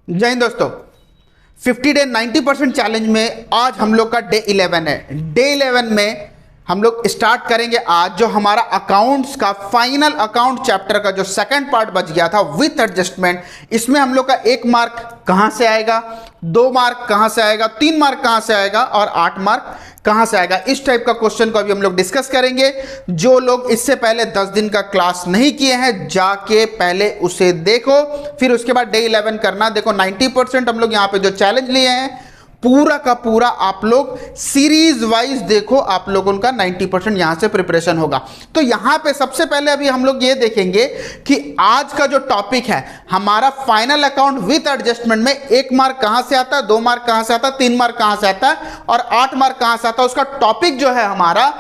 जय हिंद दोस्तों। 50 day 90% challenge में आज हम लोग का डे 11 है। डे 11 में हम लोग स्टार्ट करेंगे आज जो हमारा अकाउंट्स का फाइनल अकाउंट चैप्टर का जो सेकंड पार्ट बच गया था विथ एडजस्टमेंट। इसमें हम लोग का 1 मार्क कहां से आएगा, 2 मार्क कहां से आएगा, 3 मार्क कहां से आएगा और 8 मार्क कहां से आएगा, इस टाइप का क्वेश्चन को अभी हम लोग डिस्कस करेंगे। जो लोग इससे पहले 10 दिन का क्लास नहीं किए हैं जाके पहले उसे देखो, फिर उसके बाद डे 11 करना। देखो 90% हम लोग यहाँ पे जो चैलेंज लिए हैं पूरा का पूरा आप लोग सीरीज वाइज देखो, आप लोगों का 90% यहां से प्रिपरेशन होगा। तो यहां पे सबसे पहले अभी हम लोग ये देखेंगे कि आज का जो टॉपिक है हमारा फाइनल अकाउंट विथ एडजस्टमेंट में 1 मार्क कहां से आता है, 2 मार्क कहां से आता है, 3 मार्क कहां से आता है और 8 मार्क कहां से आता है। उसका टॉपिक जो है हमारा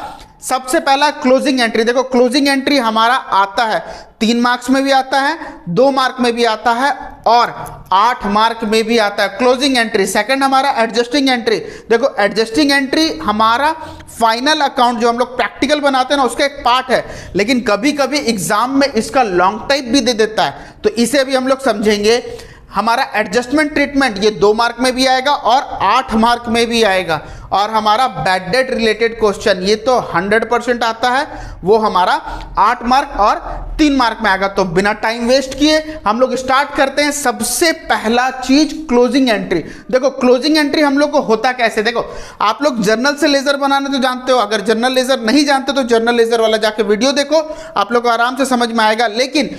सबसे पहला क्लोजिंग एंट्री। देखो क्लोजिंग एंट्री हमारा आता है 3 मार्क्स में भी आता है, 2 मार्क में भी आता है और 8 मार्क में भी आता है क्लोजिंग एंट्री। सेकंड हमारा एडजस्टिंग एंट्री। देखो एडजस्टिंग एंट्री हमारा फाइनल अकाउंट जो हम लोग प्रैक्टिकल बनाते हैं ना उसका एक पार्ट है, लेकिन कभी कभी एग्जाम में इसका लॉन्ग टाइप भी दे देता है, तो इसे भी हम लोग समझेंगे। हमारा एडजस्टमेंट ट्रीटमेंट ये 2 मार्क में भी आएगा और 8 मार्क में भी आएगा। और हमारा बैड डेट रिलेटेड क्वेश्चन ये तो 100% आता है, वो हमारा 8 मार्क और 3 मार्क में आएगा। तो बिना टाइम वेस्ट किए हम लोग स्टार्ट करते हैं। सबसे पहला चीज क्लोजिंग एंट्री। देखो क्लोजिंग एंट्री हम लोग को होता कैसे, देखो आप लोग जर्नल से लेजर बनाने तो जानते हो, अगर जर्नल लेजर नहीं जानते तो जर्नल लेजर वाला जाके वीडियो देखो, आप लोग को आराम से समझ में आएगा। लेकिन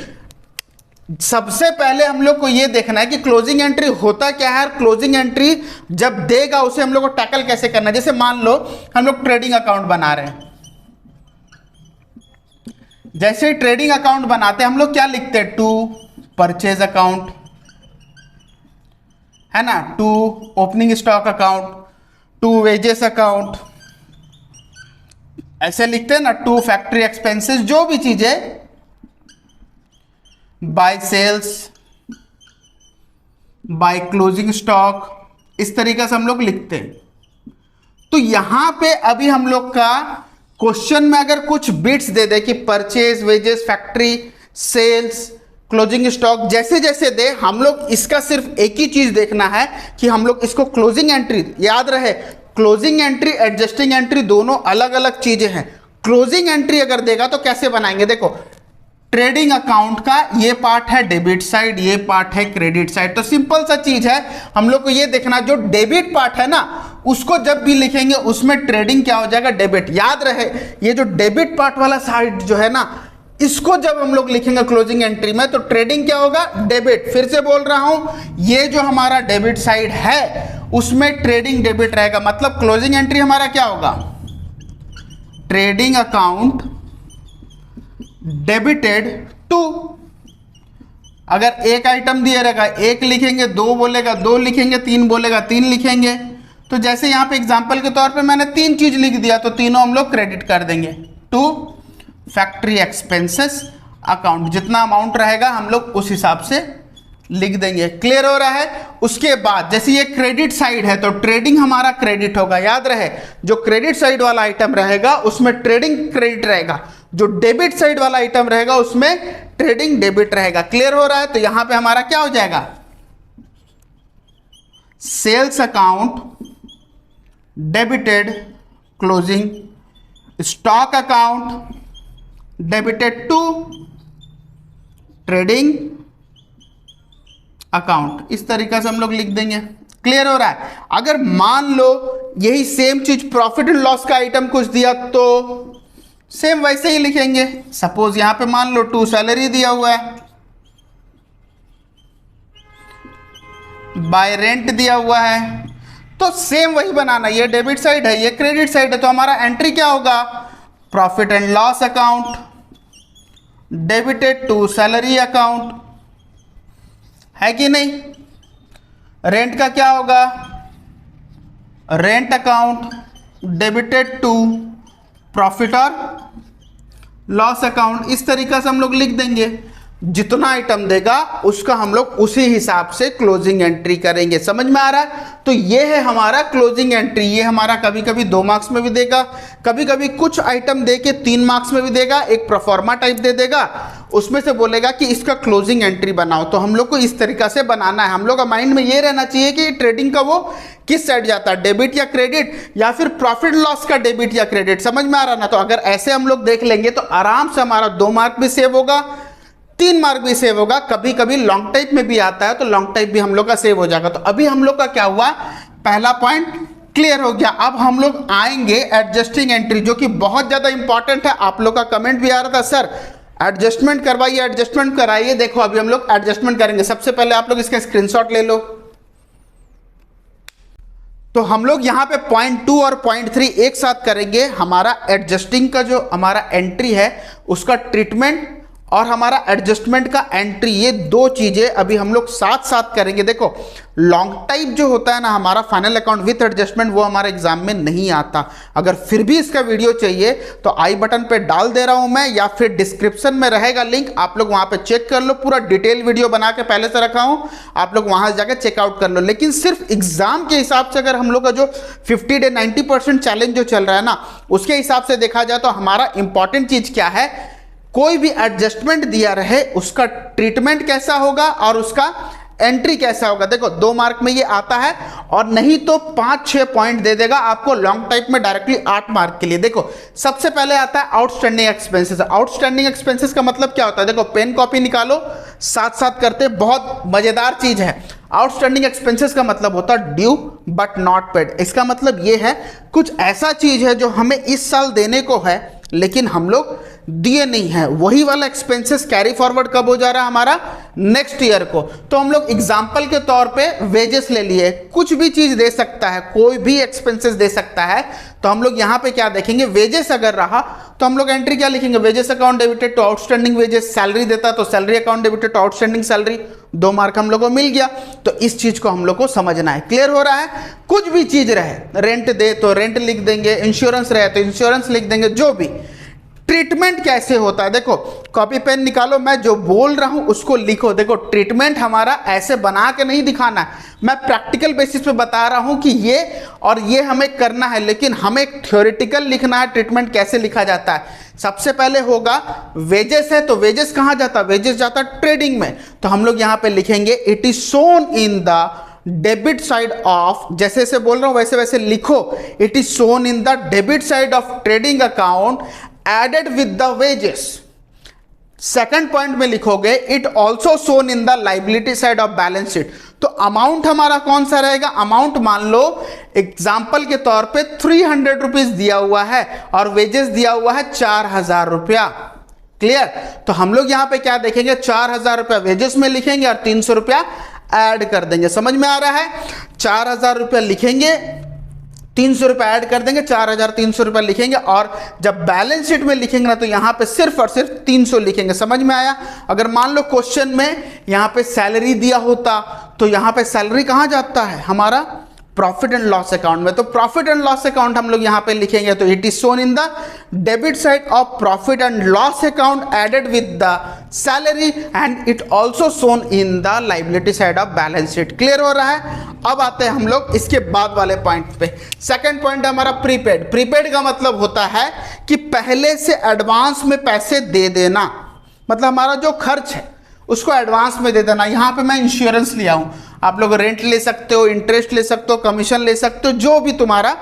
सबसे पहले हम लोग को यह देखना है कि क्लोजिंग एंट्री होता क्या है, क्लोजिंग एंट्री जब देगा उसे हम लोग को टैकल कैसे करना है। जैसे मान लो हम लोग ट्रेडिंग अकाउंट बना रहे हैं, जैसे ट्रेडिंग अकाउंट बनाते हैं हम लोग क्या लिखते हैं, टू परचेज अकाउंट है ना, to opening stock account, to wages account, ऐसे लिखते हैं ना, टू फैक्ट्री एक्सपेंसेस, जो भी चीजें by sales, by closing stock, इस तरीके से हम लोग लिखते हैं। तो यहां पे अभी हम लोग का क्वेश्चन में अगर कुछ बिट्स दे दे कि purchase, wages, factory, sales, closing stock, जैसे जैसे दे हम लोग इसका सिर्फ एक ही चीज देखना है कि हम लोग इसको क्लोजिंग एंट्री, याद रहे क्लोजिंग एंट्री एडजस्टिंग एंट्री दोनों अलग अलग चीजें हैं। क्लोजिंग एंट्री अगर देगा तो कैसे बनाएंगे, देखो ट्रेडिंग अकाउंट का ये पार्ट है डेबिट साइड, ये पार्ट है क्रेडिट साइड। तो सिंपल सा चीज है, हम लोग को ये देखना जो डेबिट पार्ट है ना उसको जब भी लिखेंगे उसमें ट्रेडिंग क्या हो जाएगा, डेबिट। याद रहे ये जो डेबिट पार्ट वाला साइड जो है ना इसको जब हम लोग लिखेंगे क्लोजिंग एंट्री में तो ट्रेडिंग क्या होगा, डेबिट। फिर से बोल रहा हूं ये जो हमारा डेबिट साइड है उसमें ट्रेडिंग डेबिट रहेगा। मतलब क्लोजिंग एंट्री हमारा क्या होगा, ट्रेडिंग अकाउंट डेबिटेड टू, अगर एक आइटम दिया रहेगा 1 लिखेंगे, 2 बोलेगा 2 लिखेंगे, 3 बोलेगा 3 लिखेंगे। तो जैसे यहां पे एग्जांपल के तौर पे मैंने 3 चीज लिख दिया तो तीनों हम लोग क्रेडिट कर देंगे। टू फैक्ट्री एक्सपेंसेस अकाउंट, जितना अमाउंट रहेगा हम लोग उस हिसाब से लिख देंगे। क्लियर हो रहा है। उसके बाद जैसे ये क्रेडिट साइड है तो ट्रेडिंग हमारा क्रेडिट होगा। याद रहे जो क्रेडिट साइड वाला आइटम रहेगा उसमें ट्रेडिंग क्रेडिट रहेगा, जो डेबिट साइड वाला आइटम रहेगा उसमें ट्रेडिंग डेबिट रहेगा। क्लियर हो रहा है। तो यहां पे हमारा क्या हो जाएगा, sales account debited closing stock account debited to trading account, इस तरीके से हम लोग लिख देंगे। क्लियर हो रहा है। अगर मान लो यही सेम चीज प्रॉफिट एंड लॉस का आइटम कुछ दिया तो सेम वैसे ही लिखेंगे। सपोज यहां पे मान लो टू सैलरी दिया हुआ है, बाय रेंट दिया हुआ है, तो सेम वही बनाना। ये डेबिट साइड है, ये क्रेडिट साइड है, तो हमारा एंट्री क्या होगा, profit and loss account debited to salary account, है कि नहीं। रेंट का क्या होगा, rent account debited to profit और लॉस अकाउंट, इस तरीका से हम लोग लिख देंगे। जितना आइटम देगा उसका हम लोग उसी हिसाब से क्लोजिंग एंट्री करेंगे। समझ में आ रहा है? तो ये है हमारा क्लोजिंग एंट्री। ये हमारा कभी कभी 2 मार्क्स में भी देगा, कभी कभी कुछ आइटम दे के 3 मार्क्स में भी देगा, एक प्रोफॉर्मा टाइप दे देगा, उसमें से बोलेगा कि इसका क्लोजिंग एंट्री बनाओ। तो हम लोग को इस तरीका से बनाना है। हम लोग का माइंड में ये रहना चाहिए कि ट्रेडिंग का वो किस साइड जाता है, डेबिट या क्रेडिट, या फिर प्रॉफिट लॉस का डेबिट या क्रेडिट। समझ में आ रहा ना? तो अगर ऐसे हम लोग देख लेंगे तो आराम से हमारा 2 मार्क भी सेव होगा, 3 मार्क भी सेव होगा। कभी कभी लॉन्ग टाइप में भी आता है तो लॉन्ग टाइप भी हम लोग का सेव हो जाएगा। तो अभी हम लोग का क्या हुआ, पहला पॉइंट क्लियर हो गया। अब हम लोग आएंगे एडजस्टिंग एंट्री, जो कि बहुत ज्यादा इंपॉर्टेंट है। आप लोग का कमेंट भी आ रहा था, सर एडजस्टमेंट करवाइए, एडजस्टमेंट कराइए। देखो अभी हम लोग एडजस्टमेंट करेंगे। सबसे पहले आप लोग इसका स्क्रीनशॉट ले लो। तो हम लोग यहां पे पॉइंट 2 और पॉइंट 3 एक साथ करेंगे। हमारा एडजस्टिंग का जो हमारा एंट्री है उसका ट्रीटमेंट और हमारा एडजस्टमेंट का एंट्री, ये 2 चीजें अभी हम लोग साथ साथ करेंगे। देखो लॉन्ग टाइप जो होता है ना हमारा फाइनल अकाउंट विथ एडजस्टमेंट, वो हमारे एग्जाम में नहीं आता। अगर फिर भी इसका वीडियो चाहिए तो आई बटन पे डाल दे रहा हूं मैं, या फिर डिस्क्रिप्शन में रहेगा लिंक, आप लोग वहां पे चेक कर लो। पूरा डिटेल वीडियो बना के पहले से रखा हूं, आप लोग वहां जाकर चेकआउट कर लो। लेकिन सिर्फ एग्जाम के हिसाब से अगर हम लोग का जो 50 डे 90% चैलेंज जो चल रहा है ना, उसके हिसाब से देखा जाए तो हमारा इंपॉर्टेंट चीज क्या है, कोई भी एडजस्टमेंट दिया रहे उसका ट्रीटमेंट कैसा होगा और उसका एंट्री कैसा होगा। देखो 2 मार्क में ये आता है, और नहीं तो 5-6 पॉइंट दे देगा आपको लॉन्ग टाइप में डायरेक्टली 8 मार्क के लिए। देखो सबसे पहले आता है आउटस्टैंडिंग एक्सपेंसेस। आउटस्टैंडिंग एक्सपेंसेस का मतलब क्या होता है, देखो पेन कॉपी निकालो, साथ साथ करते, बहुत मजेदार चीज है। आउटस्टैंडिंग एक्सपेंसेस का मतलब होता है ड्यू बट नॉट पेड। इसका मतलब ये है कुछ ऐसा चीज है जो हमें इस साल देने को है लेकिन हम लोग दिए नहीं है, वही वाला एक्सपेंसेस कैरी फॉरवर्ड कब हो जा रहा है हमारा, नेक्स्ट ईयर को। तो हम लोग एग्जांपल के तौर पे वेजेस ले लिए, कुछ भी चीज दे सकता है, कोई भी एक्सपेंसेस दे सकता है। तो हम लोग यहाँ पे क्या देखेंगे, वेजेस अगर रहा तो हम लोग एंट्री क्या लिखेंगे, wages account debited to outstanding wages. Salary देता तो salary account debited to outstanding salary. 2 mark हम लोग को मिल गया। तो इस चीज को हम लोग को समझना है। क्लियर हो रहा है? कुछ भी चीज रहे, रेंट दे तो रेंट लिख देंगे, इंश्योरेंस रहे तो इंश्योरेंस लिख देंगे, जो भी। ट्रीटमेंट कैसे होता है, देखो कॉपी पेन निकालो, मैं जो बोल रहा हूं उसको लिखो। देखो ट्रीटमेंट हमारा ऐसे बना के नहीं दिखाना है, मैं प्रैक्टिकल बेसिस पे बता रहा हूं कि ये और ये हमें करना है, लेकिन हमें थ्योरेटिकल लिखना है। ट्रीटमेंट कैसे लिखा जाता है, सबसे पहले होगा वेजेस है, तो वेजेस कहां जाता है, वेजेस जाता है ट्रेडिंग में। तो हम लोग यहां पे लिखेंगे it is shown in the debit side of, जैसे जैसे बोल रहा हूं वैसे वैसे लिखो, it is shown in the debit side of trading account added with the wages. Second point में लिखोगे it also shown in the liability side of balance sheet. तो अमाउंट हमारा कौन सा रहेगा, अमाउंट मान लो एग्जाम्पल के तौर पे 300 रुपीज दिया हुआ है और वेजेस दिया हुआ है 4000 रुपया। क्लियर? तो हम लोग यहां पे क्या देखेंगे, 4000 रुपया वेजेस में लिखेंगे और 300 रुपया ऐड कर देंगे। समझ में आ रहा है? 4000 रुपया लिखेंगे, 300 रुपये ऐड कर देंगे, 4300 रुपये लिखेंगे, और जब बैलेंस शीट में लिखेंगे ना तो यहां पे सिर्फ और सिर्फ 300 लिखेंगे। समझ में आया? अगर मान लो क्वेश्चन में यहां पे सैलरी दिया होता तो यहां पे सैलरी कहां जाता है, हमारा प्रॉफिट एंड लॉस अकाउंट में। तो प्रॉफिट एंड लॉस अकाउंट हम लोग यहां पे लिखेंगे, तो it is shown in the debit side of profit and loss account added with the salary and it also shown in the liability side of balance sheet. Clear हो रहा है? अब आते हैं हम लोग इसके बाद वाले पॉइंट पे। सेकंड पॉइंट है हमारा प्रीपेड। प्रीपेड का मतलब होता है कि पहले से एडवांस में पैसे दे देना, मतलब हमारा जो खर्च है उसको एडवांस में दे देना। यहाँ पे मैं इंश्योरेंस लिया हूँ, आप लोग रेंट ले सकते हो, इंटरेस्ट ले सकते हो, कमीशन ले सकते हो, जो भी तुम्हारा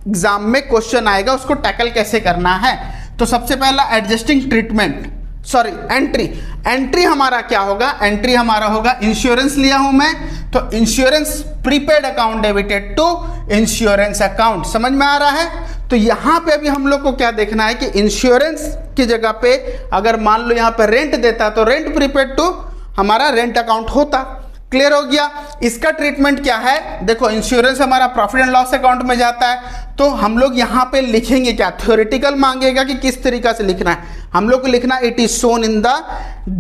एग्जाम में क्वेश्चन आएगा उसको टैकल कैसे करना है। तो सबसे पहला adjusting treatment, sorry entry. Entry हमारा क्या होगा, एंट्री हमारा होगा इंश्योरेंस लिया हूं मैं, तो insurance prepaid account debited to insurance account. समझ में आ रहा है? तो यहां पे अभी हम लोग को क्या देखना है कि इंश्योरेंस की जगह पे अगर मान लो यहां पे रेंट देता तो रेंट प्रीपेड टू हमारा रेंट अकाउंट होता। क्लियर हो गया? इसका ट्रीटमेंट क्या है, देखो इंश्योरेंस हमारा प्रॉफिट एंड लॉस अकाउंट में जाता है, तो हम लोग यहां पे लिखेंगे क्या, थ्योरेटिकल मांगेगा कि किस तरीका से लिखना है, हम लोग को लिखना it is shown in the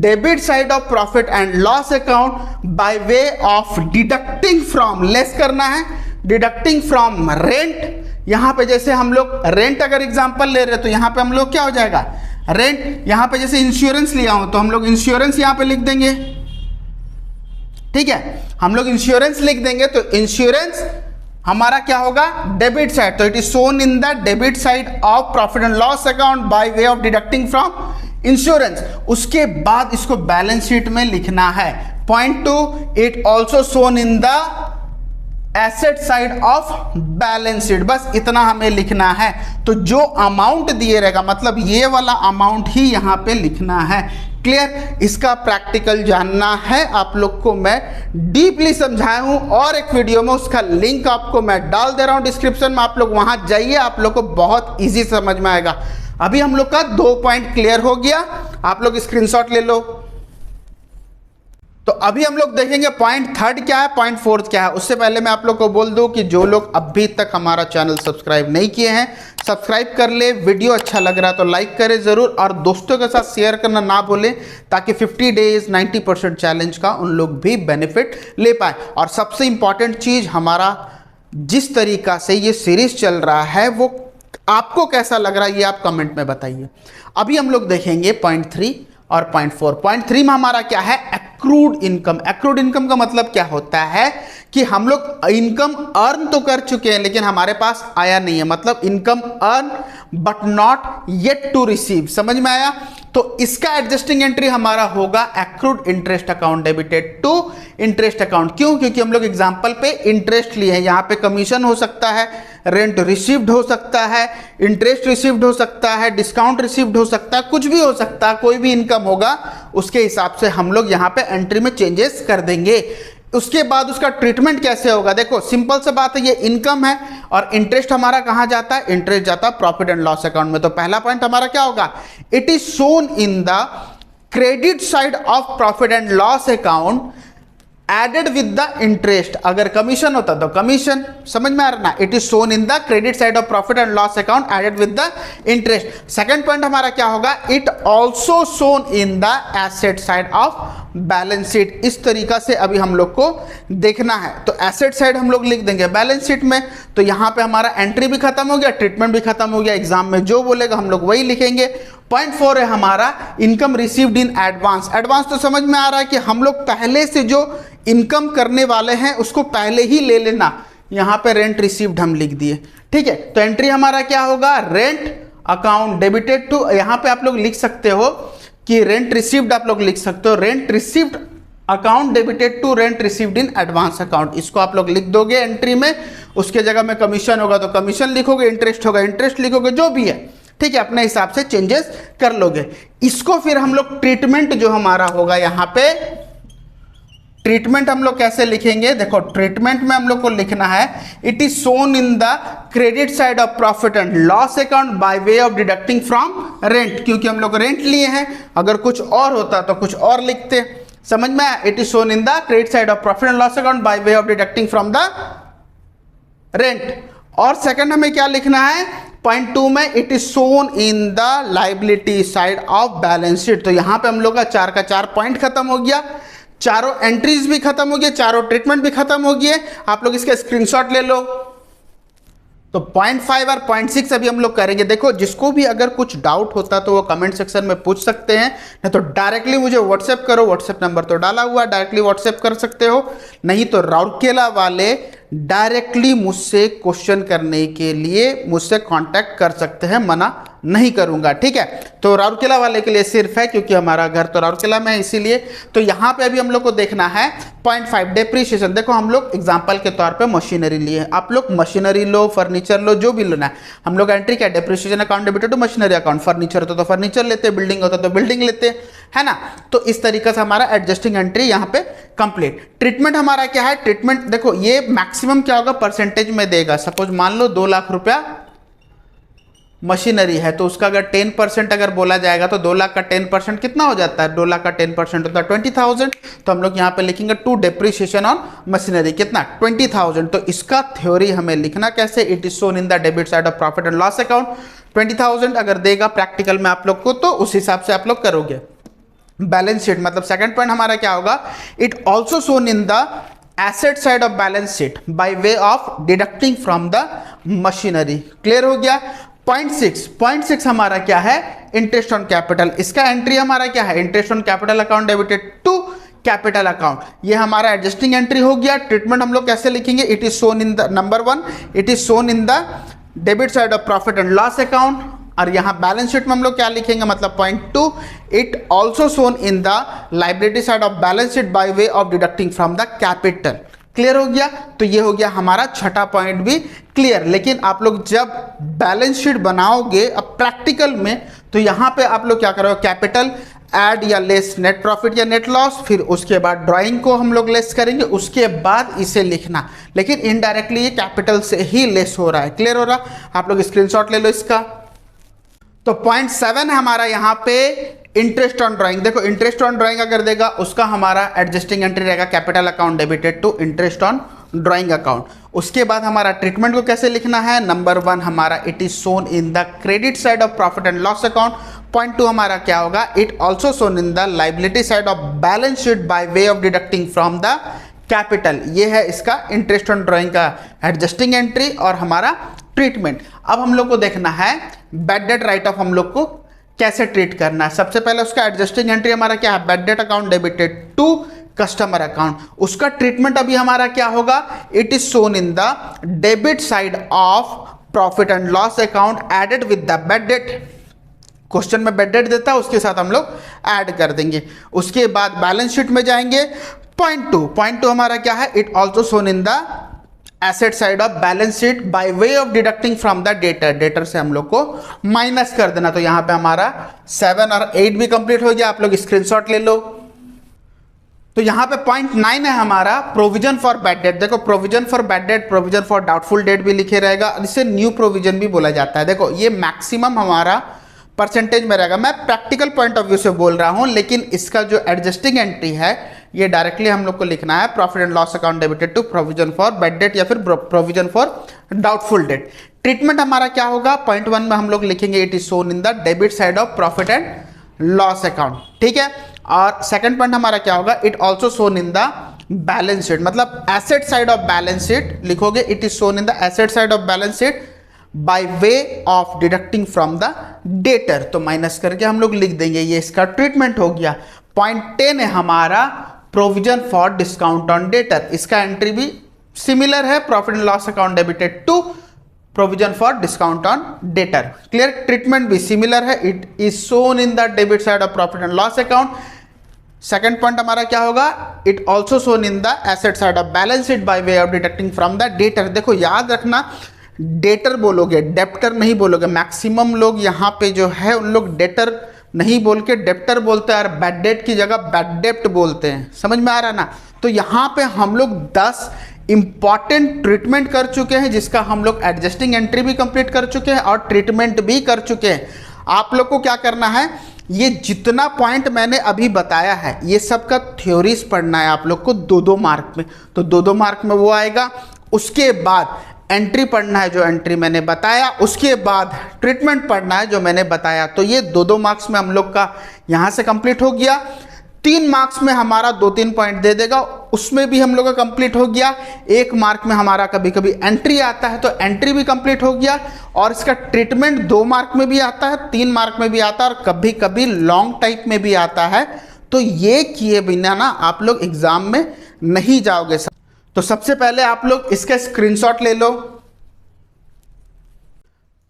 debit side of profit and loss account by way of deducting from, less करना है, डिडक्टिंग फ्रॉम रेंट। यहां पे जैसे हम लोग रेंट अगर एग्जांपल ले रहे तो यहां पे हम लोग क्या हो जाएगा, रेंट, यहाँ पे जैसे इंश्योरेंस लिया हूं तो हम लोग इंश्योरेंस यहाँ पे लिख देंगे, ठीक है, हम लोग इंश्योरेंस लिख देंगे तो इंश्योरेंस हमारा क्या होगा, डेबिट साइड, तो it is shown in the debit side of profit and loss account by way of deducting from insurance. उसके बाद इसको बैलेंस शीट में लिखना है। Point 2, it also shown in the asset side of balance sheet, बस इतना हमें लिखना है। तो जो अमाउंट दिए रहेगा मतलब ये वाला अमाउंट ही यहाँ पे लिखना है। क्लियर? इसका प्रैक्टिकल जानना है आप लोग को मैं डीपली समझाया हूं और एक वीडियो में, उसका लिंक आपको मैं डाल दे रहा हूं डिस्क्रिप्शन में, आप लोग वहां जाइए, आप लोग को बहुत इजी समझ में आएगा। अभी हम लोग का 2 पॉइंट क्लियर हो गया, आप लोग स्क्रीनशॉट ले लो। तो अभी हम लोग देखेंगे पॉइंट 3 क्या है, पॉइंट 4 क्या है। उससे पहले मैं आप लोग को बोल दूं कि जो लोग अभी तक हमारा चैनल सब्सक्राइब नहीं किए हैं, सब्सक्राइब कर ले। वीडियो अच्छा लग रहा है तो लाइक करें जरूर, और दोस्तों के साथ शेयर करना ना भूलें, ताकि 50 डेज 90% चैलेंज का उन लोग भी बेनिफिट ले पाए। और सबसे इंपॉर्टेंट चीज, हमारा जिस तरीका से ये सीरीज चल रहा है वो आपको कैसा लग रहा है ये आप कमेंट में बताइए। अभी हम लोग देखेंगे पॉइंट 3 और पॉइंट 4। पॉइंट 3 में हमारा क्या है, एक्रूड इनकम। एक्रूड इनकम का मतलब क्या होता है कि हम लोग इनकम अर्न तो कर चुके हैं लेकिन हमारे पास आया नहीं है, मतलब income earn but not yet to receive. समझ में आया? तो इसका एडजस्टिंग एंट्री हमारा होगा accrued interest account debited to interest account. क्यों? क्योंकि हम लोग एग्जांपल पे इंटरेस्ट लिए हैं, यहाँ पे कमीशन हो सकता है, रेंट रिसीव्ड हो सकता है, इंटरेस्ट रिसीव्ड हो सकता है, डिस्काउंट रिसीव्ड हो सकता है, कुछ भी हो सकता है, कोई भी इनकम होगा उसके हिसाब से हम लोग यहाँ पे एंट्री में चेंजेस कर देंगे। उसके बाद उसका ट्रीटमेंट कैसे होगा, देखो सिंपल सा बात है, ये इनकम है और इंटरेस्ट हमारा कहाँ जाता है, इंटरेस्ट जाता है प्रॉफिट एंड लॉस अकाउंट में। तो पहला पॉइंट हमारा क्या होगा, it is shown in the credit side of profit and loss account added with the interest. अगर कमीशन होता तो कमीशन, समझ में आ रहा ना, it is shown in the credit side of profit and loss account added with the interest. Second point हमारा क्या होगा, it also shown in the asset side of balance sheet. इस तरीका से अभी हम लोग को देखना है। तो एसेट साइड हम लोग लिख देंगे बैलेंस शीट में, तो यहां पे हमारा एंट्री भी खत्म हो गया, ट्रीटमेंट भी खत्म हो गया, एग्जाम में जो बोलेगा हम लोग वही लिखेंगे। पॉइंट 4 है हमारा income received in advance. Advance तो समझ में आ रहा है कि हम लोग पहले से जो इनकम करने वाले हैं उसको पहले ही ले लेना। यहां पे रेंट रिसीव्ड हम लिख दिए, ठीक है। तो एंट्री हमारा क्या होगा, रेंट अकाउंट डेबिटेड टू, यहां पे आप लोग लिख सकते हो कि रेंट रिसीव्ड, आप लोग लिख सकते हो rent received account debited to rent received in advance account. इसको आप लोग लिख दोगे एंट्री में, उसके जगह में कमीशन होगा तो कमीशन लिखोगे, इंटरेस्ट होगा इंटरेस्ट लिखोगे, जो भी है, ठीक है, अपने हिसाब से चेंजेस कर लोगे। इसको फिर हम लोग ट्रीटमेंट जो हमारा होगा, यहां पे ट्रीटमेंट हम लोग कैसे लिखेंगे, देखो ट्रीटमेंट में हम लोग को लिखना है, it is shown in the credit side of profit and loss account by way of deducting from rent. क्योंकि हम लोग रेंट लिए हैं, अगर कुछ और होता तो कुछ और लिखते। समझ में आया? It is shown in the credit side of profit and loss account by way of deducting from the rent. और सेकंड हमें क्या लिखना है, पॉइंट 2 में, it is shown in the liability side of balance sheet. तो यहां पे हम लोग का 4 का 4 पॉइंट खत्म हो गया, चारों एंट्रीज भी खत्म हो गए, चारों ट्रीटमेंट भी खत्म हो गए। आप लोग इसका स्क्रीनशॉट ले लो। तो पॉइंट 5 और पॉइंट 6 अभी हम लोग करेंगे। देखो जिसको भी अगर कुछ डाउट होता तो वो कमेंट सेक्शन में पूछ सकते हैं, नहीं तो डायरेक्टली मुझे व्हाट्सएप करो, व्हाट्सएप नंबर तो डाला हुआ, डायरेक्टली व्हाट्सएप कर सकते हो। नहीं तो राउरकेला वाले डायरेक्टली मुझसे क्वेश्चन करने के लिए मुझसे कांटेक्ट कर सकते हैं, मना नहीं करूंगा, ठीक है। तो राउरकेला वाले के लिए सिर्फ है क्योंकि हमारा घर तो राउरकेला में है, इसीलिए। तो यहाँ पे अभी हम लोग को देखना है पॉइंट 5 डेप्रिसिएशन। देखो हम लोग एग्जांपल के तौर पे मशीनरी लिए, आप लोग मशीनरी लो, फर्नीचर लो, जो भी लेना है। हम लोग एंट्री क्या, depreciation account debited to machinery account. Furniture होता तो फर्नीचर लेते, बिल्डिंग होता तो बिल्डिंग लेते, है ना। तो इस तरीके से हमारा एडजस्टिंग एंट्री यहाँ पे कंप्लीट। ट्रीटमेंट हमारा क्या है, ट्रीटमेंट देखो ये मैक्सिमम क्या होगा, परसेंटेज में देगा। सपोज मान लो 2 लाख रुपया मशीनरी है, तो उसका अगर 10% अगर बोला जाएगा तो 2 लाख का 10% कितना हो जाता है, 2 लाख का 10% होता है 20,000। तो हम लोग यहाँ पे लिखेंगे टू डेप्रिसिएशन ऑन मशीनरी कितना, 20,000। तो इसका थ्योरी हमें लिखना कैसे, it is shown in the debit side of profit and loss account. 20,000 अगर देगा प्रैक्टिकल में आप लोग को तो उस हिसाब से आप लोग करोगे। बैलेंस शीट मतलब सेकंड पॉइंट हमारा क्या होगा, it also shown in the asset side of balance sheet by way of deducting from the machinery. Clear हो गया। 0.6 हमारा क्या है, इंटरेस्ट ऑन कैपिटल। इसका एंट्री हमारा क्या है, interest on capital account debited to capital account. ये हमारा एडजस्टिंग एंट्री हो गया। ट्रीटमेंट हम लोग कैसे लिखेंगे, it is shown in the number 1, it is shown in the debit side of profit and loss account. और यहाँ बैलेंस शीट में हम लोग क्या लिखेंगे, मतलब 0.2, it also shown in the liability side of balance sheet by way of deducting from the capital. Clear हो गया। तो ये हो गया हमारा छठा पॉइंट भी क्लियर। लेकिन आप लोग जब बैलेंस शीट बनाओगे अब प्रैक्टिकल में, तो यहाँ पे आप लोग क्या करोगे, कैपिटल ऐड या लेस नेट प्रॉफिट या नेट लॉस, फिर उसके बाद ड्राइंग को हम लोग लेस करेंगे, उसके बाद इसे लिखना। लेकिन इनडायरेक्टली ये कैपिटल से ही लेस हो रहा है। क्लियर हो रहा, आप लोग स्क्रीनशॉट ले लो इसका। तो 0.7 हमारा यहाँ पे इंटरेस्ट ऑन ड्राइंग। देखो इंटरेस्ट ऑन ड्राइंग अगर देगा उसका हमारा एडजस्टिंग एंट्री रहेगा capital account debited to interest on drawing account. उसके बाद हमारा ट्रीटमेंट को कैसे लिखना है, नंबर 1 हमारा it is shown in the credit side of profit and loss account. 0.2 हमारा क्या होगा, it also shown in the liability side of balance sheet by way of deducting from the capital. ये है इसका इंटरेस्ट ऑन ड्राइंग का adjusting entry और हमारा treatment. अब हम लोग को देखना है बैड डेट राइट ऑफ हम लोग को कैसे ट्रीट करना है। सबसे पहले उसका एडजस्टिंग एंट्री हमारा क्या है, bad debt account debited to customer account. उसका ट्रीटमेंट अभी हमारा क्या होगा, it is shown in the debit side of profit and loss account added with the bad debt. Question में बैड डेट देता है, उसके साथ हम लोग ऐड कर देंगे। उसके बाद बैलेंस शीट में जाएंगे। 0.2 हमारा क्या है, it also shown in the asset side of balance sheet by way of deducting from the debtor. Debtor से हम लोग को माइनस कर देना। तो यहां पे हमारा 7 और 8 भी कंप्लीट हो गया। आप लोग स्क्रीनशॉट ले लो। तो यहां पे 0.9 है हमारा प्रोविजन फॉर बैड डेट। देखो provision for bad date, provision for doubtful date भी लिखे रहेगा, इसे न्यू प्रोविजन भी बोला जाता है। देखो ये मैक्सिमम हमारा परसेंटेज में रहेगा। मैं प्रैक्टिकल पॉइंट ऑफ व्यू से बोल रहा हूं, लेकिन इसका जो एडजस्टिंग एंट्री है ये डायरेक्टली हम लोग को लिखना है profit and loss account debited to provision for bad debt या फिर provision for doubtful debt. Treatment हमारा क्या होगा, 0.1 में हम लोग लिखेंगे it is shown in the debit side of profit and loss account. ठीक है। और सेकंड पॉइंट हमारा क्या होगा, it also shown in the balance sheet, मतलब asset side of balance sheet लिखोगे, it is shown in the asset side of balance sheet by way of deducting from the debtor. तो minus करके हम लोग लिख देंगे, ये इसका ट्रीटमेंट हो गया। 0.10 है हमारा provision for discount on debtor. इसका एंट्री भी सिमिलर है, profit and loss account debited to provision for discount on debtor. Clear, treatment भी सिमिलर है, it is shown in the debit side of profit and loss account. Second point हमारा क्या होगा, it also shown in the asset side of balance sheet by way of deducting from the debtor. देखो याद रखना, debtor बोलोगे, debtor नहीं बोलोगे। Maximum लोग यहाँ पे जो है उन लोग डेटर नहीं बोल के डेप्टर बोलते हैं और बैड डेट की जगह बैड डेप्ट बोलते हैं। समझ में आ रहा ना। तो यहाँ पे हम लोग 10 इंपॉर्टेंट ट्रीटमेंट कर चुके हैं, जिसका हम लोग एडजस्टिंग एंट्री भी कंप्लीट कर चुके हैं और ट्रीटमेंट भी कर चुके हैं। आप लोग को क्या करना है, ये जितना पॉइंट मैंने अभी बताया है ये सब का थ्योरीज पढ़ना है आप लोग को 2-2 मार्क में। तो 2-2 मार्क में वो आएगा। उसके बाद एंट्री पढ़ना है जो एंट्री मैंने बताया, उसके बाद ट्रीटमेंट पढ़ना है जो मैंने बताया। तो ये 2-2 मार्क्स में हम लोग का यहाँ से कंप्लीट हो गया। 3 मार्क्स में हमारा 2-3 पॉइंट दे देगा, उसमें भी हम लोग का कंप्लीट हो गया। 1 मार्क में हमारा कभी कभी एंट्री आता है तो एंट्री भी कंप्लीट हो गया। और इसका ट्रीटमेंट 2 मार्क में भी आता है, 3 मार्क में भी आता है और कभी कभी लॉन्ग टाइप में भी आता है। तो ये किए बिना ना आप लोग एग्जाम में नहीं जाओगे। तो सबसे पहले आप लोग इसका स्क्रीनशॉट ले लो।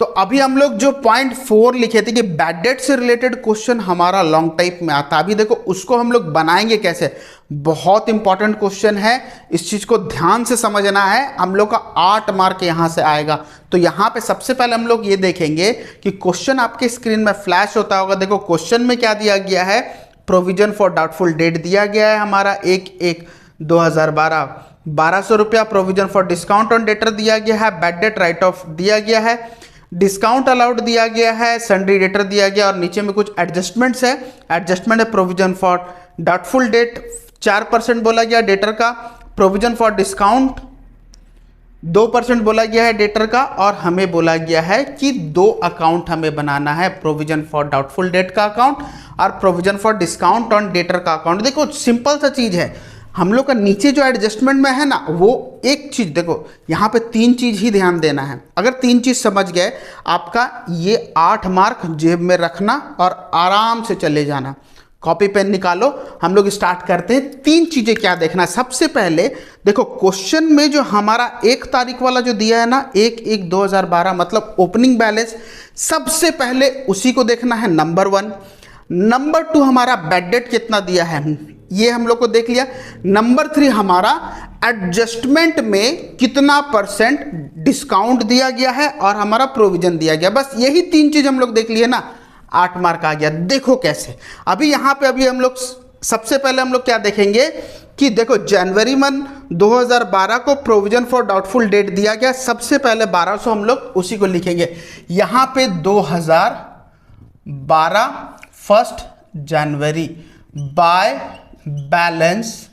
तो अभी हम लोग जो 0.4 लिखे थे कि बैड डेट से रिलेटेड क्वेश्चन हमारा लॉन्ग टाइप में आता है। अभी देखो उसको हम लोग बनाएंगे कैसे, बहुत इंपॉर्टेंट क्वेश्चन है, इस चीज को ध्यान से समझना है। हम लोग का 8 मार्क यहां से आएगा। तो यहां पे सबसे पहले हम लोग ये देखेंगे कि क्वेश्चन आपके स्क्रीन में फ्लैश होता होगा। देखो क्वेश्चन में क्या दिया गया है, प्रोविजन फॉर डाउटफुल डेट दिया गया है हमारा 1/1/2012 1200 रुपया। Provision for discount on debtor दिया गया है, बैड डेट राइट ऑफ दिया गया है, डिस्काउंट अलाउड दिया गया है, सन्ड्री डेटर दिया गया और नीचे में कुछ एडजस्टमेंट्स है। एडजस्टमेंट है प्रोविजन फॉर डाउटफुल डेट 4% बोला गया डेटर का, प्रोविजन फॉर डिस्काउंट 2% बोला गया है डेटर का, और हमें बोला गया है कि 2 अकाउंट हमें बनाना है, प्रोविजन फॉर डाउटफुल डेट का अकाउंट और provision for discount on debtor का अकाउंट। देखो सिंपल सा चीज है, हम लोग का नीचे जो एडजस्टमेंट में है ना, वो एक चीज़ देखो, यहाँ पे 3 चीज़ ही ध्यान देना है। अगर 3 चीज़ समझ गए, आपका ये 8 मार्क जेब में रखना और आराम से चले जाना। कॉपी पेन निकालो, हम लोग स्टार्ट करते हैं। 3 चीज़ें क्या देखना है। सबसे पहले देखो, क्वेश्चन में जो हमारा 1 तारीख वाला जो दिया है ना, 1/1/2012 मतलब ओपनिंग बैलेंस, सबसे पहले उसी को देखना है, नंबर 1। नंबर 2 हमारा बैड डेट कितना दिया है, ये हम लोग को देख लिया। नंबर 3 हमारा एडजस्टमेंट में कितना % डिस्काउंट दिया गया है और हमारा प्रोविजन दिया गया। बस यही 3 चीज़ हम लोग देख लिए ना, 8 मार्क आ गया। देखो कैसे, अभी यहाँ पे अभी हम लोग सबसे पहले हम लोग क्या देखेंगे कि देखो, जनवरी मंथ 2012 को प्रोविजन फॉर डाउटफुल डेट दिया गया। सबसे पहले 1200 हम लोग उसी को लिखेंगे। यहाँ पे 2012 1 जनवरी बाय बैलेंस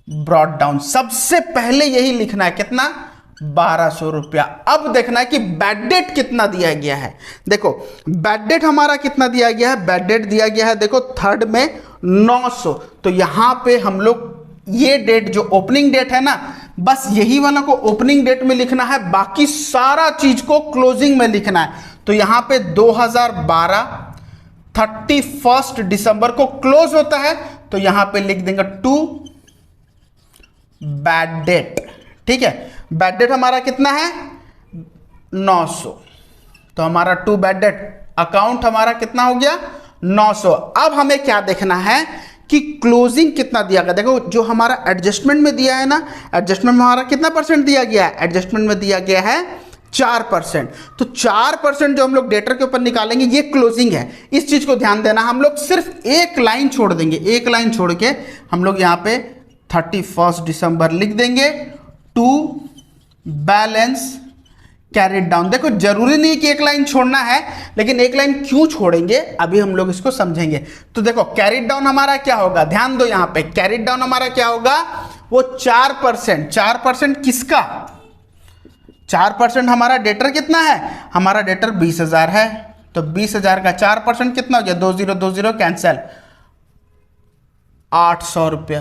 ब्रॉट डाउन, सबसे पहले यही लिखना है। कितना? 1200 रुपया। अब देखना है कि बैड डेट कितना दिया गया है। देखो बैड डेट हमारा कितना दिया गया है, बैड डेट दिया गया है देखो 3rd में 900। तो यहां पे हम लोग ये डेट जो ओपनिंग डेट है ना, बस यही वाला को ओपनिंग डेट में लिखना है, बाकी सारा चीज को क्लोजिंग में लिखना है। तो यहां पे 2012 31 दिसंबर को क्लोज होता है, तो यहां पे लिख देंगे टू बैड डेट। ठीक है, बैड डेट हमारा कितना है 900, तो हमारा टू बैड डेट अकाउंट हमारा कितना हो गया 900। अब हमें क्या देखना है कि क्लोजिंग कितना दिया गया। देखो जो हमारा एडजस्टमेंट में दिया है ना, एडजस्टमेंट में हमारा कितना % दिया गया है, एडजस्टमेंट में दिया गया है 4%। तो 4% जो हम लोग डेटर के ऊपर निकालेंगे, ये क्लोजिंग है। इस चीज को ध्यान देना। हम लोग सिर्फ एक लाइन छोड़ देंगे, एक लाइन छोड़ के हम लोग यहाँ पे 31 दिसंबर लिख देंगे, टू बैलेंस कैरिड डाउन। देखो जरूरी नहीं कि एक लाइन छोड़ना है, लेकिन एक लाइन क्यों छोड़ेंगे अभी हम लोग इसको समझेंगे। तो देखो कैरिड डाउन हमारा क्या होगा, ध्यान दो यहाँ पे, कैरिड डाउन हमारा क्या होगा, वो 4%। 4% किसका, 4% हमारा डेटर कितना है, हमारा डेटर 20,000 है, तो 20,000 का 4% कितना हो गया, 2020 कैंसिल, 800 रुपया।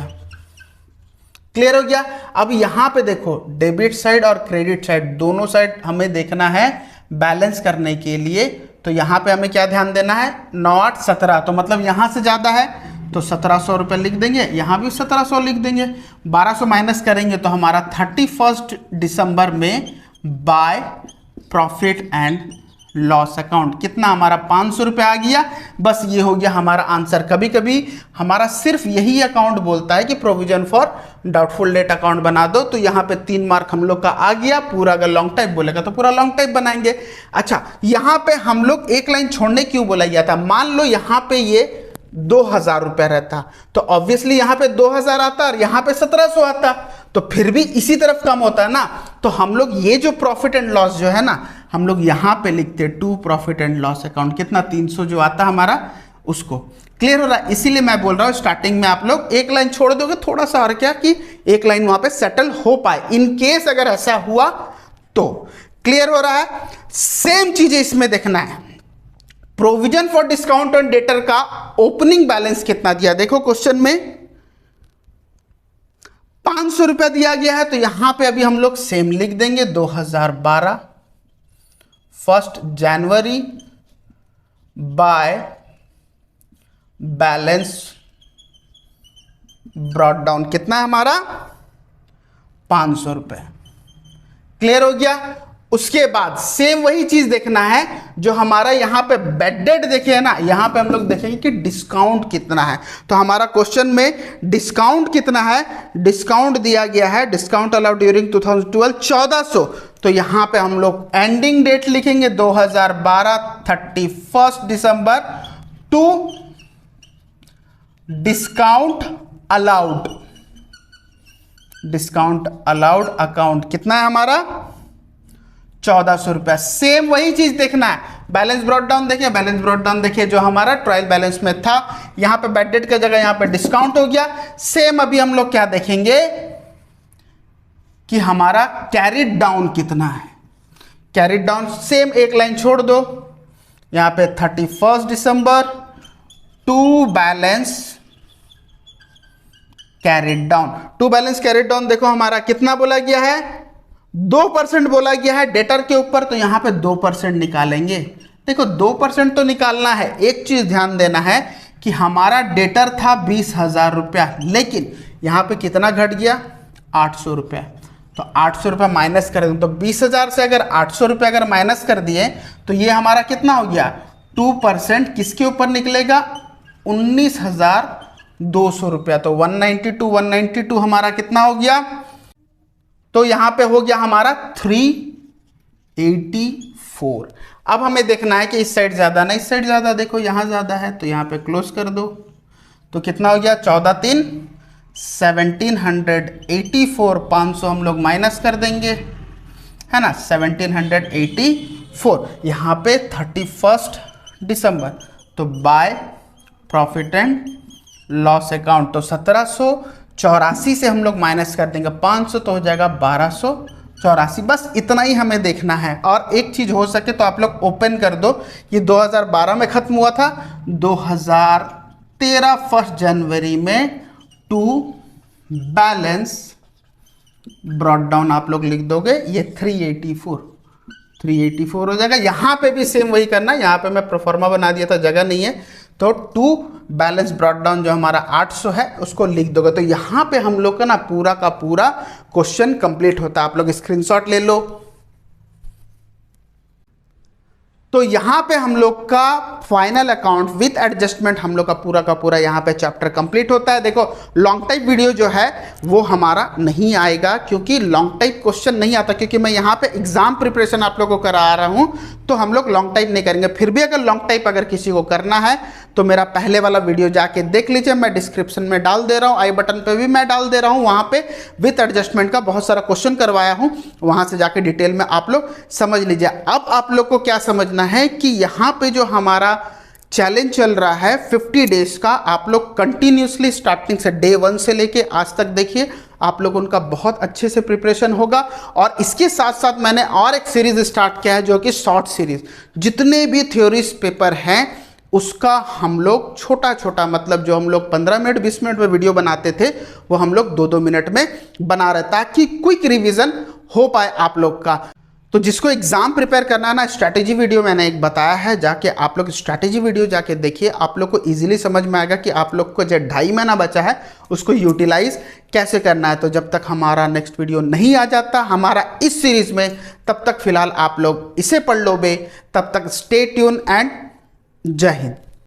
क्लियर हो गया। अब यहां पे देखो डेबिट साइड और क्रेडिट साइड दोनों साइड हमें देखना है बैलेंस करने के लिए। तो यहां पे हमें क्या ध्यान देना है, 9 8 17, तो मतलब यहां से ज्यादा है तो 1700 रुपये लिख देंगे, यहां भी 1700 लिख देंगे। 1200 माइनस करेंगे तो हमारा 31 दिसंबर में by profit and loss account कितना हमारा 500 रुपये आ गया। बस ये हो गया हमारा आंसर। कभी कभी हमारा सिर्फ यही अकाउंट बोलता है कि provision for doubtful date account बना दो, तो यहाँ पे 3 मार्क हम लोग का आ गया। पूरा अगर लॉन्ग टाइप बोलेगा तो पूरा लॉन्ग टाइप बनाएंगे। अच्छा, यहाँ पे हम लोग एक लाइन छोड़ने क्यों बोला गया था, मान लो यहाँ पे ये 2000 रुपया रहता तो ऑब्वियसली यहाँ पे 2000 आता और यहाँ पे 1700 आता, तो फिर भी इसी तरफ कम होता है ना। तो हम लोग ये जो प्रॉफिट एंड लॉस जो है ना, हम लोग यहाँ पे लिखते to profit and loss account, कितना 300 जो आता हमारा उसको। क्लियर हो रहा है। इसीलिए मैं बोल रहा हूँ स्टार्टिंग में आप लोग एक लाइन छोड़ दोगे थोड़ा सा, और क्या कि एक लाइन वहां पे सेटल हो पाए, इन केस अगर ऐसा हुआ तो। क्लियर हो रहा है। सेम चीजें इसमें देखना है। Provision for discount on debtor का ओपनिंग बैलेंस कितना दिया, देखो क्वेश्चन में 500 रुपया दिया गया है, तो यहां पे अभी हम लोग सेम लिख देंगे 2012 1 जनवरी बाय बैलेंस ब्रॉट डाउन, कितना है हमारा 500 रुपए। क्लियर हो गया। उसके बाद सेम वही चीज देखना है जो हमारा यहां पे बेड डेट देखे है ना, यहां पे हम लोग देखेंगे कि डिस्काउंट कितना है। तो हमारा क्वेश्चन में डिस्काउंट कितना है, डिस्काउंट दिया गया है, डिस्काउंट अलाउड ड्यूरिंग 2012 1400, तो यहां पे हम लोग एंडिंग डेट लिखेंगे 2012 31 December to discount allowed, discount allowed account कितना है हमारा 1400 रुपया। सेम वही चीज देखना है। बैलेंस ब्रॉट डाउन देखिए, बैलेंस ब्रॉट डाउन देखिए जो हमारा ट्रायल बैलेंस में था, यहां पे बैड डेट का जगह यहां पे डिस्काउंट हो गया। सेम अभी हम लोग क्या देखेंगे कि हमारा कैरिड डाउन कितना है। कैरिड डाउन सेम एक लाइन छोड़ दो, यहां पे 31 December to balance carried down. To balance carried down देखो हमारा कितना बोला गया है, 2% बोला गया है डेटर के ऊपर, तो यहाँ पे 2% निकालेंगे। देखो 2% तो निकालना है। एक चीज ध्यान देना है कि हमारा डेटर था 20,000 रुपया, लेकिन यहाँ पे कितना घट गया, 800 रुपया। तो 800 रुपया माइनस कर दें, तो 20,000 से अगर 800 रुपया अगर माइनस कर दिए तो ये हमारा कितना हो गया, 2% किसके ऊपर निकलेगा, 19,200 रुपया। तो 192 हमारा कितना हो गया, तो यहाँ पे हो गया हमारा 384। अब हमें देखना है कि इस साइड ज़्यादा ना इस साइड ज़्यादा, देखो यहाँ ज़्यादा है तो यहाँ पे क्लोज कर दो। तो कितना हो गया, 14×3 1784, 500 हम लोग माइनस कर देंगे, है ना, 1784। यहाँ पे 31 दिसंबर, तो by profit and loss account, तो 1784 से हम लोग माइनस कर देंगे 500, तो हो जाएगा 1284। बस इतना ही हमें देखना है। और एक चीज़ हो सके तो आप लोग ओपन कर दो, ये 2012 में ख़त्म हुआ था, 2013 1 जनवरी में टू बैलेंस ब्रॉट डाउन आप लोग लिख दोगे, ये 384 हो जाएगा। यहाँ पे भी सेम वही करना है, यहाँ पे मैं प्रोफॉर्मा बना दिया था, जगह नहीं है, तो टू बैलेंस ब्रॉट डाउन जो हमारा 800 है उसको लिख दोगे। तो यहाँ पे हम लोग का ना पूरा का पूरा क्वेश्चन कंप्लीट होता है। आप लोग स्क्रीनशॉट ले लो। तो यहाँ पे हम लोग का फाइनल अकाउंट विथ एडजस्टमेंट हम लोग का पूरा यहाँ पे चैप्टर कंप्लीट होता है। देखो लॉन्ग टाइप वीडियो जो है वो हमारा नहीं आएगा, क्योंकि लॉन्ग टाइप क्वेश्चन नहीं आता, क्योंकि मैं यहाँ पे एग्जाम प्रिपरेशन आप लोगों को करा रहा हूँ, तो हम लोग लॉन्ग टाइप नहीं करेंगे। फिर भी अगर लॉन्ग टाइप अगर किसी को करना है तो मेरा पहले वाला वीडियो जाके देख लीजिए, मैं डिस्क्रिप्शन में डाल दे रहा हूँ, आई बटन पे भी मैं डाल दे रहा हूँ, वहाँ पे विथ एडजस्टमेंट का बहुत सारा क्वेश्चन करवाया हूँ, वहाँ से जाके डिटेल में आप लोग समझ लीजिए। अब आप लोग को क्या समझना है कि यहाँ पे जो हमारा चैलेंज चल रहा है 50 डेज का, आप लोग कंटिन्यूसली स्टार्टिंग से डे 1 से लेके आज तक देखिए, आप लोग उनका बहुत अच्छे से प्रिपरेशन होगा। और इसके साथ साथ मैंने और एक सीरीज स्टार्ट किया है जो कि शॉर्ट सीरीज, जितने भी थ्योरीज पेपर हैं उसका हम लोग छोटा छोटा, मतलब जो हम लोग 15 मिनट 20 मिनट में वीडियो बनाते थे वो हम लोग 2-2 मिनट में बना रहे, ताकि क्विक रिवीजन हो पाए आप लोग का। तो जिसको एग्जाम प्रिपेयर करना है ना, स्ट्रैटेजी वीडियो मैंने एक बताया है, जाके आप लोग स्ट्रैटेजी वीडियो जाके देखिए, आप लोग को इजीली समझ में आएगा कि आप लोग को जो 2.5 महीना बचा है उसको यूटिलाइज कैसे करना है। तो जब तक हमारा नेक्स्ट वीडियो नहीं आ जाता हमारा इस सीरीज में, तब तक फिलहाल आप लोग इसे पढ़ लो बे। तब तक स्टे ट्यून एंड जय हिंद।